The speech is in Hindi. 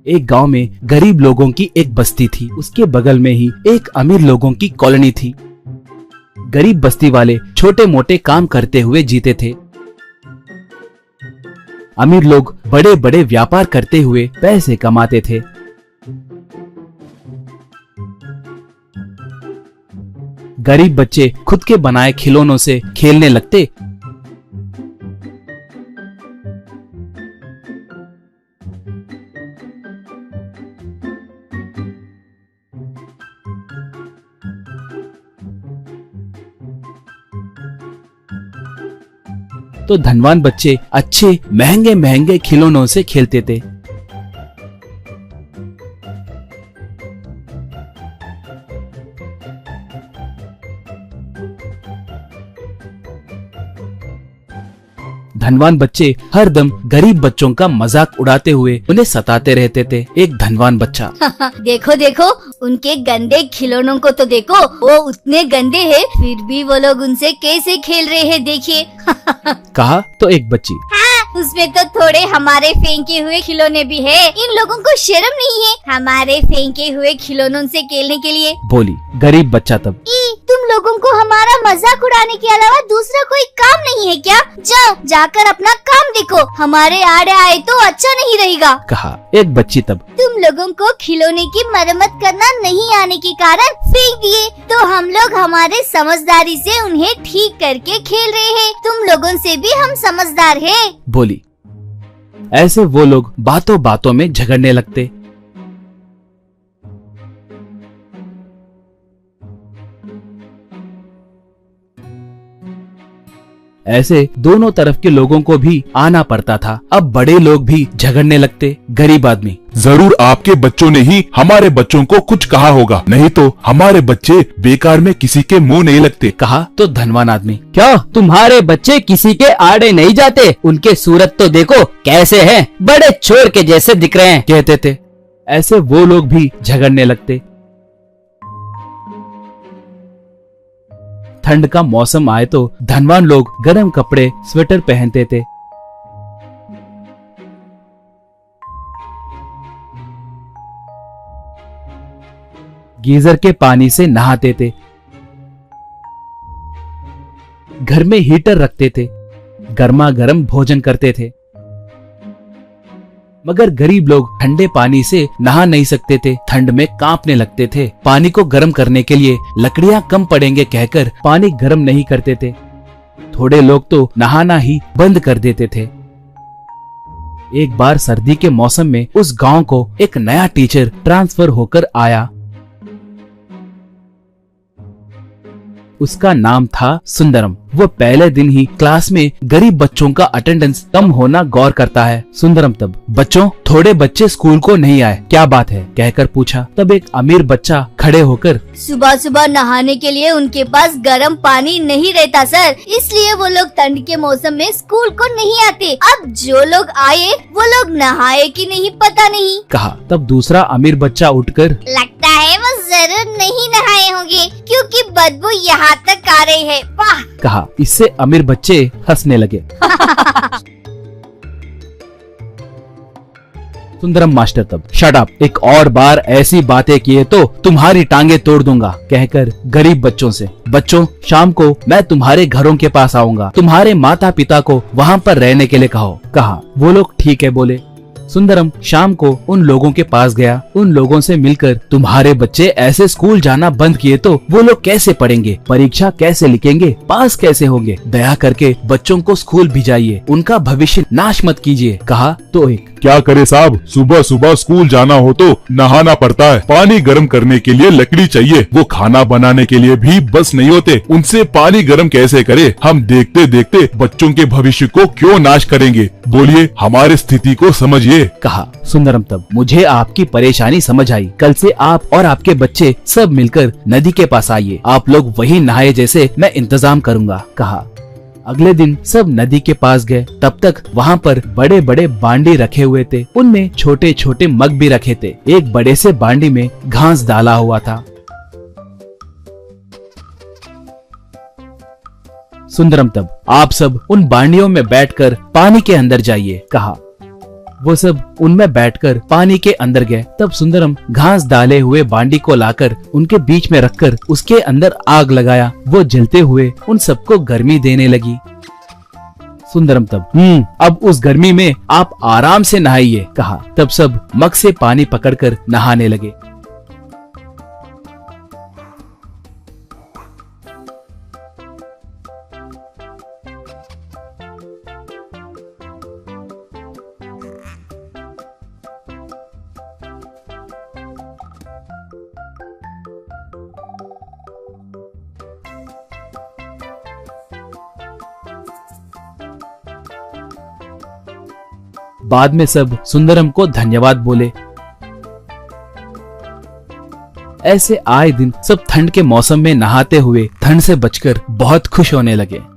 एक गांव में गरीब लोगों की एक बस्ती थी। उसके बगल में ही एक अमीर लोगों की कॉलोनी थी। गरीब बस्ती वाले छोटे मोटे काम करते हुए जीते थे। अमीर लोग बड़े बड़े व्यापार करते हुए पैसे कमाते थे। गरीब बच्चे खुद के बनाए खिलौनों से खेलने लगते। तो धनवान बच्चे अच्छे महंगे महंगे खिलौनों से खेलते थे। धनवान बच्चे हर दम गरीब बच्चों का मजाक उड़ाते हुए उन्हें सताते रहते थे। एक धनवान बच्चा देखो देखो उनके गंदे खिलौनों को तो देखो, वो उतने गंदे हैं फिर भी वो लोग उनसे कैसे खेल रहे हैं, देखिए। कहा तो एक बच्ची, उसमें तो थोड़े हमारे फेंके हुए खिलौने भी है। इन लोगों को शर्म नहीं है हमारे फेंके हुए खिलौनों से खेलने के लिए, बोली गरीब बच्चा। तब तुम लोगों को हमारा मजाक उड़ाने के अलावा दूसरा कोई काम नहीं है क्या? जाओ जाकर अपना काम देखो, हमारे आड़े आए तो अच्छा नहीं रहेगा। कहा एक बच्ची। तब तुम लोगों को खिलौने की मरम्मत करना नहीं आने के कारण फेंक दिए, तो हम लोग हमारे समझदारी से उन्हें ठीक करके खेल रहे हैं। तुम लोगों से भी हम समझदार हैं, बोली। ऐसे वो लोग बातों बातों में झगड़ने लगते। ऐसे दोनों तरफ के लोगों को भी आना पड़ता था। अब बड़े लोग भी झगड़ने लगते। गरीब आदमी, जरूर आपके बच्चों ने ही हमारे बच्चों को कुछ कहा होगा, नहीं तो हमारे बच्चे बेकार में किसी के मुंह नहीं लगते। कहा तो धनवान आदमी, क्या तुम्हारे बच्चे किसी के आड़े नहीं जाते? उनके सूरत तो देखो कैसे हैं, बड़े चोर के जैसे दिख रहे हैं, कहते थे। ऐसे वो लोग भी झगड़ने लगते। ठंड का मौसम आए तो धनवान लोग गर्म कपड़े स्वेटर पहनते थे। गीजर के पानी से नहाते थे। घर में हीटर रखते थे। गर्मा गर्म भोजन करते थे। मगर गरीब लोग ठंडे पानी से नहा नहीं सकते थे। ठंड में कांपने लगते थे। पानी को गर्म करने के लिए लकड़ियां कम पड़ेंगे कहकर पानी गर्म नहीं करते थे। थोड़े लोग तो नहाना ही बंद कर देते थे। एक बार सर्दी के मौसम में उस गांव को एक नया टीचर ट्रांसफर होकर आया। उसका नाम था सुंदरम। वो पहले दिन ही क्लास में गरीब बच्चों का अटेंडेंस कम होना गौर करता है। सुंदरम तब, बच्चों थोड़े बच्चे स्कूल को नहीं आए, क्या बात है? कहकर पूछा। तब एक अमीर बच्चा खड़े होकर, सुबह सुबह नहाने के लिए उनके पास गर्म पानी नहीं रहता सर, इसलिए वो लोग ठंड के मौसम में स्कूल को नहीं आते। अब जो लोग आए वो लोग नहाए कि नहीं पता नहीं। कहा। तब दूसरा अमीर बच्चा उठकर, लगता है वो जरूर नहीं नहाए होंगे क्योंकि बदबू यहाँ तक आ रही है, वाह। कहा। इससे अमीर बच्चे हंसने लगे। सुंदरम मास्टर तब, शट अप, एक और बार ऐसी बातें किए तो तुम्हारी टांगे तोड़ दूंगा। कहकर गरीब बच्चों से, बच्चों शाम को मैं तुम्हारे घरों के पास आऊंगा, तुम्हारे माता पिता को वहाँ पर रहने के लिए कहो। कहा। वो लोग ठीक है बोले। सुंदरम शाम को उन लोगों के पास गया। उन लोगों से मिलकर, तुम्हारे बच्चे ऐसे स्कूल जाना बंद किए तो वो लोग कैसे पढ़ेंगे, परीक्षा कैसे लिखेंगे, पास कैसे होंगे? दया करके बच्चों को स्कूल भिजाइए, उनका भविष्य नाश मत कीजिए। कहा तो एक, क्या करे साहब, सुबह सुबह स्कूल जाना हो तो नहाना पड़ता है, पानी गर्म करने के लिए लकड़ी चाहिए, वो खाना बनाने के लिए भी बस नहीं होते, उनसे पानी गर्म कैसे करे? हम देखते देखते बच्चों के भविष्य को क्यों नाश करेंगे? बोलिए, हमारी स्थिति को समझिए। कहा। सुंदरम तब, मुझे आपकी परेशानी समझ आई। कल से आप और आपके बच्चे सब मिलकर नदी के पास आइए, आप लोग वहीं नहाए जैसे मैं इंतजाम करूंगा। कहा। अगले दिन सब नदी के पास गए। तब तक वहाँ पर बड़े बड़े बांडी रखे हुए थे। उनमें छोटे छोटे मग भी रखे थे। एक बड़े से बांडी में घास डाला हुआ था। सुंदरम तब, आप सब उन बांडियों में बैठकर पानी के अंदर जाइए। कहा। वो सब उनमें बैठकर पानी के अंदर गए। तब सुंदरम घास डाले हुए बांडी को लाकर उनके बीच में रखकर उसके अंदर आग लगाया। वो जलते हुए उन सबको गर्मी देने लगी। सुंदरम तब अब उस गर्मी में आप आराम से नहाइए कहा। तब सब मग से पानी पकड़कर नहाने लगे। बाद में सब सुंदरम को धन्यवाद बोले। ऐसे आए दिन सब ठंड के मौसम में नहाते हुए ठंड से बचकर बहुत खुश होने लगे।